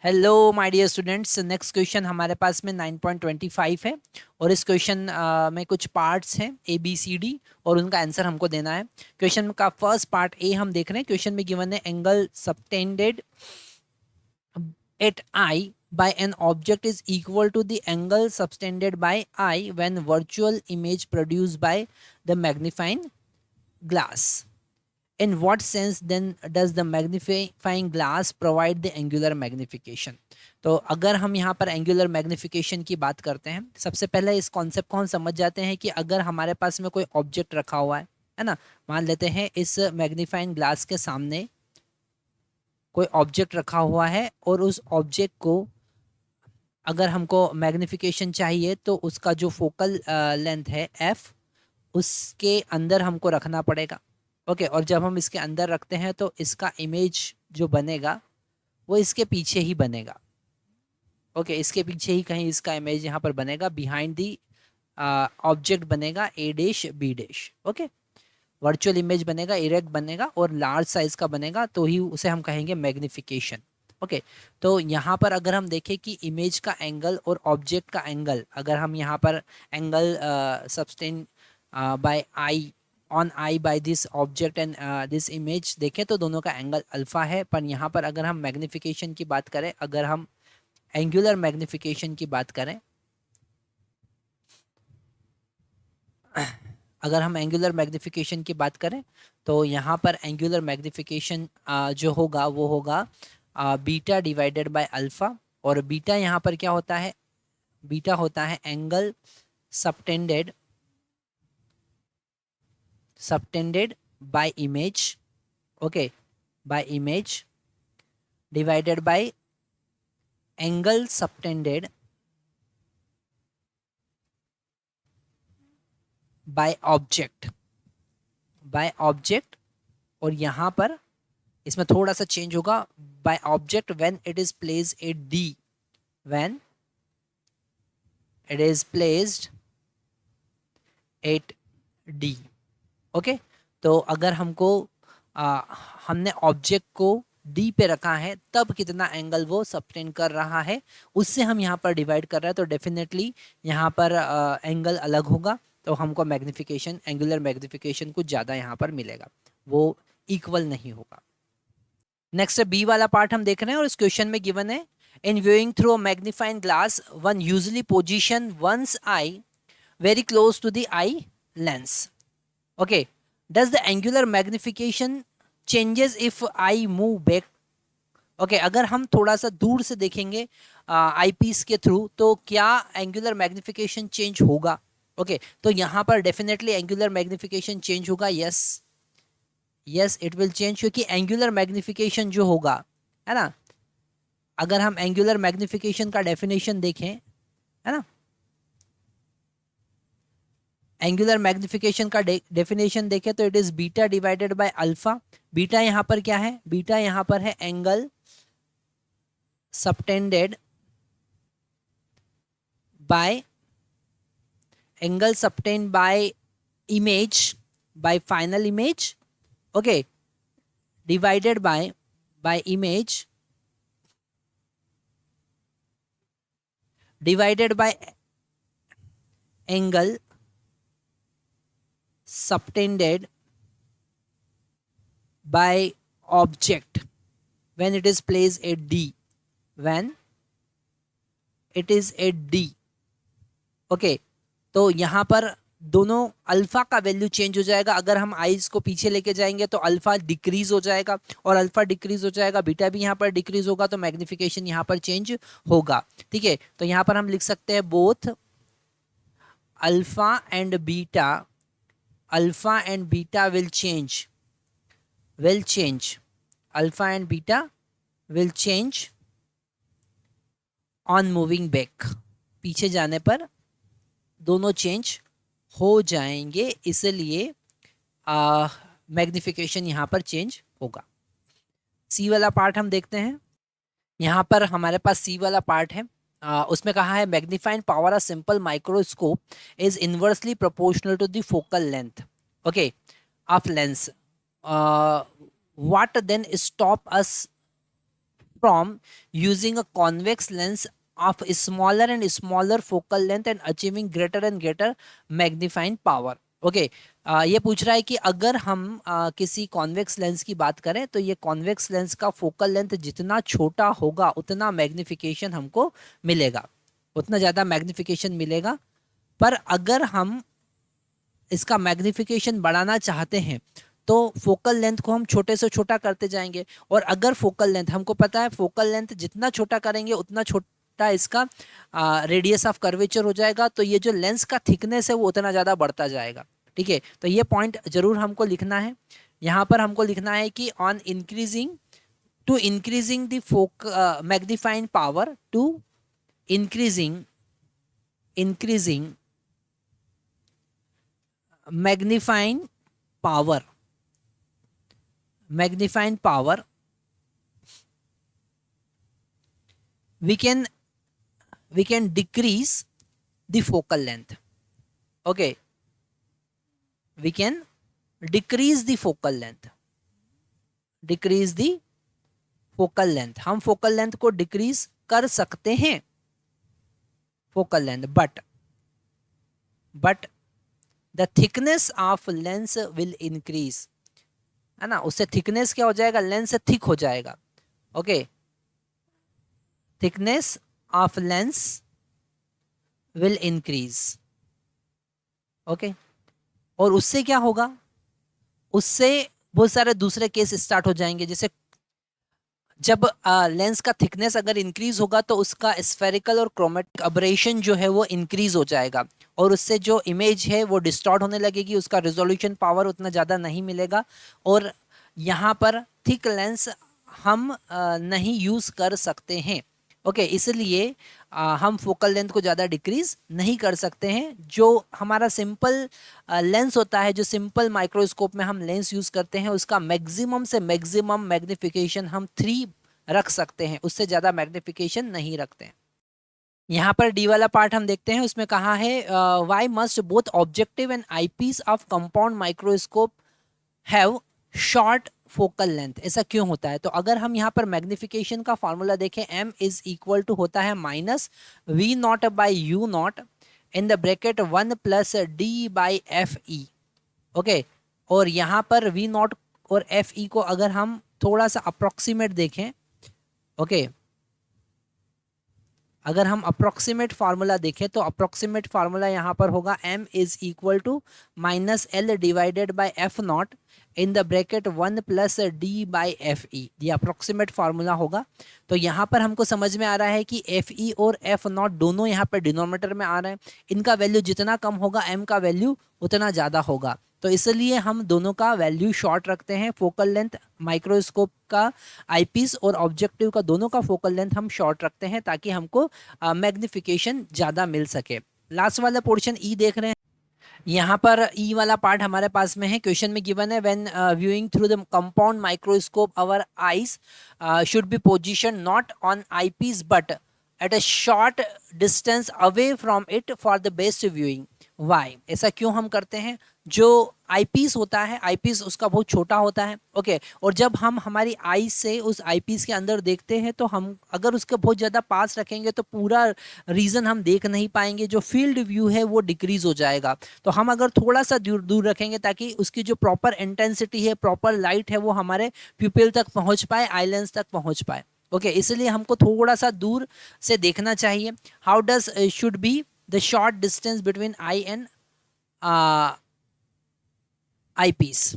Hello my dear students, next question हमारे पास में 9.25 है और इस क्वेश्चन में कुछ पार्ट्स हैं ए बी सी डी और उनका आंसर हमको देना है। क्वेश्चन का फर्स्ट पार्ट ए हम देख रहे हैं। क्वेश्चन में गिवन है angle subtended at I by an object is equal to the angle subtended by I when virtual image produced by the magnifying glass. In what sense then does the magnifying glass provide the angular magnification? तो अगर हम यहाँ पर angular magnification की बात करते हैं, सबसे पहले इस कॉन्सेप्ट को हम समझ जाते हैं कि अगर हमारे पास में कोई ऑब्जेक्ट रखा हुआ है ना, मान लेते हैं इस मैग्नीफाइंग ग्लास के सामने कोई ऑब्जेक्ट रखा हुआ है और उस ऑब्जेक्ट को अगर हमको मैग्निफिकेशन चाहिए तो उसका जो फोकल लेंथ है एफ, उसके अंदर हमको रखना पड़ेगा। ओके, और जब हम इसके अंदर रखते हैं तो इसका इमेज जो बनेगा वो इसके पीछे ही बनेगा। ओके, इसके पीछे ही कहीं इसका इमेज यहाँ पर बनेगा, बिहाइंड दी ऑब्जेक्ट बनेगा A dash B dash. Okay, virtual image बनेगा, इरेक्ट बनेगा और लार्ज साइज का बनेगा, तो ही उसे हम कहेंगे मैग्निफिकेशन। ओके, तो यहाँ पर अगर हम देखें कि इमेज का एंगल और ऑब्जेक्ट का एंगल, अगर हम यहाँ पर एंगल सबस्टेन by eye on eye by this object and this image देखें तो दोनों का एंगल अल्फा है। पर यहाँ पर अगर हम मैग्निफिकेशन की बात करें, अगर हम एंगुलर मैग्निफिकेशन की बात करें, अगर हम एंगुलर मैग्निफिकेशन की बात करें तो यहाँ पर एंगुलर मैग्निफिकेशन जो होगा वो होगा बीटा डिवाइडेड बाय अल्फा। और बीटा यहाँ पर क्या होता है? बीटा होता है angle subtended by image, okay, by image divided by angle subtended by object. और यहाँ पर इसमें थोड़ा सा चेंज होगा, by object when it is placed at D, when it is placed at D. Okay, तो अगर हमको हमने ऑब्जेक्ट को डी पे रखा है तब कितना एंगल वो सबटेंड कर रहा है उससे हम यहाँ पर डिवाइड कर रहे हैं, तो डेफिनेटली यहाँ पर एंगल अलग होगा, तो हमको मैग्निफिकेशन, एंगुलर मैग्निफिकेशन कुछ ज़्यादा यहाँ पर मिलेगा, वो इक्वल नहीं होगा। नेक्स्ट बी वाला पार्ट हम देख रहे हैं और इस क्वेश्चन में गिवन है in viewing through a magnifying glass one usually position one's eye very close to the eye lens. Okay, does the angular magnification changes if I move back? Okay, अगर हम थोड़ा सा दूर से देखेंगे आई पीस के थ्रू तो क्या एंगुलर मैग्निफिकेशन चेंज होगा? ओके, तो यहाँ पर डेफिनेटली एंगुलर मैग्निफिकेशन चेंज होगा। Yes, yes it will change, क्योंकि एंगुलर मैग्निफिकेशन जो होगा, है ना, अगर हम एंगुलर मैग्निफिकेशन का डेफिनेशन देखें, है ना, एंगुलर मैग्निफिकेशन का डेफिनेशन देखें तो it is beta divided by alpha. Beta यहाँ पर क्या है? बीटा यहाँ पर है angle subtended by image, bye final image, okay, divided by image divided by angle subtended by object when it is placed at D, when it is at D। Okay, तो यहाँ पर दोनों अल्फा का value change हो जाएगा। अगर हम eyes को पीछे लेके जाएंगे तो अल्फा डिक्रीज हो जाएगा, और अल्फा डिक्रीज हो जाएगा, बीटा भी यहाँ पर डिक्रीज होगा, तो मैग्निफिकेशन यहाँ पर चेंज होगा। ठीक है, तो यहाँ पर हम लिख सकते हैं both alpha and beta, alpha and beta will change, alpha and beta will change on moving back, पीछे जाने पर दोनों चेंज हो जाएंगे, इसलिए मैग्निफिकेशन यहाँ पर चेंज होगा। सी वाला पार्ट हम देखते हैं। यहाँ पर हमारे पास सी वाला पार्ट है, उसमें कहा है magnifying power a simple microscope is inversely proportional to the focal length, okay, of lens. What then stop us from using a convex lens of smaller and smaller focal length and achieving greater and greater magnifying power. Okay ये पूछ रहा है कि अगर हम किसी convex lens की बात करें तो ये कॉन्वेक्स लेंस का फोकल लेंथ जितना छोटा होगा उतना मैग्निफिकेशन हमको मिलेगा, उतना ज़्यादा मैग्निफिकेशन मिलेगा। पर अगर हम इसका मैग्निफिकेशन बढ़ाना चाहते हैं तो फोकल लेंथ को हम छोटे से छोटा करते जाएंगे, और अगर फोकल लेंथ हमको पता है फोकल लेंथ जितना छोटा करेंगे उतना छोटा इसका रेडियस ऑफ कर्वेचर हो जाएगा, तो ये जो लेंस का थिकनेस है वो उतना ज़्यादा बढ़ता जाएगा। ठीक है, तो ये पॉइंट जरूर हमको लिखना है। यहाँ पर हमको लिखना है कि on increasing to increasing the magnifying power to increasing magnifying power we can decrease the focal length. Okay, we can decrease the focal length, हम फोकल लेंथ को डिक्रीज कर सकते हैं, focal length, but the thickness of lens will increase, है ना। उससे thickness क्या हो जाएगा, लेंस थिक हो जाएगा। Okay, thickness of lens will increase. Okay, और उससे क्या होगा, उससे बहुत सारे दूसरे केस स्टार्ट हो जाएंगे। जैसे जब लेंस का थिकनेस अगर इंक्रीज होगा तो उसका स्फेरिकल और क्रोमेटिक अबरेशन जो है वो इंक्रीज हो जाएगा, और उससे जो इमेज है वो डिस्टॉर्ट होने लगेगी, उसका रिजोल्यूशन पावर उतना ज़्यादा नहीं मिलेगा, और यहाँ पर थिक लेंस हम नहीं यूज़ कर सकते हैं। ओके, इसलिए हम फोकल लेंथ को ज़्यादा डिक्रीज नहीं कर सकते हैं। जो हमारा सिंपल लेंस होता है, जो सिंपल माइक्रोस्कोप में हम लेंस यूज़ करते हैं, उसका मैक्सिमम से मैक्सिमम मैग्निफिकेशन हम 3 रख सकते हैं, उससे ज़्यादा मैग्निफिकेशन नहीं रखते हैं। यहाँ पर डी वाला पार्ट हम देखते हैं, उसमें कहा है why must both objective and eyepiece of compound microscope have short focal length. ऐसा क्यों होता है, तो अगर हम यहाँ पर मैग्निफिकेशन का फॉर्मूला देखें, m इज इक्वल टू होता है -v0/u0 in the bracket 1 + d/fe। Okay, और यहाँ पर v0 और fe को अगर हम थोड़ा सा अप्रोक्सीमेट देखें, ओके, अगर हम अप्रोक्सीमेट फार्मूला देखें तो अप्रोक्सीमेट फार्मूला यहाँ पर होगा m is equal to -l/f0 in the bracket 1 + d/fe। ये अप्रोक्सीमेट फार्मूला होगा। तो यहाँ पर हमको समझ में आ रहा है कि fe और f0 दोनों यहाँ पर डिनोमिनेटर में आ रहे हैं, इनका वैल्यू जितना कम होगा m का वैल्यू उतना ज़्यादा होगा, तो इसलिए हम दोनों का वैल्यू शॉर्ट रखते हैं। फोकल लेंथ माइक्रोस्कोप का, आईपीस और ऑब्जेक्टिव का, दोनों का फोकल लेंथ हम शॉर्ट रखते हैं ताकि हमको मैग्निफिकेशन ज़्यादा मिल सके। लास्ट वाला पोर्शन ई देख रहे हैं, यहाँ पर ई वाला पार्ट हमारे पास में है। क्वेश्चन में गिवन है when viewing through the compound microscope our eyes should be position not on eyepiece but at a short distance away from it for the best viewing. Why, ऐसा क्यों हम करते हैं, जो आईपीस होता है, आईपीस उसका बहुत छोटा होता है। ओके, और जब हम हमारी आई से उस आईपीस के अंदर देखते हैं तो हम अगर उसके बहुत ज़्यादा पास रखेंगे तो पूरा रीजन हम देख नहीं पाएंगे, जो फील्ड व्यू है वो डिक्रीज हो जाएगा। तो हम अगर थोड़ा सा दूर दूर रखेंगे ताकि उसकी जो प्रॉपर इंटेंसिटी है, प्रॉपर लाइट है, वो हमारे प्यूपिल तक पहुँच पाए, आई लेंस तक पहुँच पाए। ओके, इसलिए हमको थोड़ा सा दूर से देखना चाहिए। How does should be the short distance between I and eyepiece।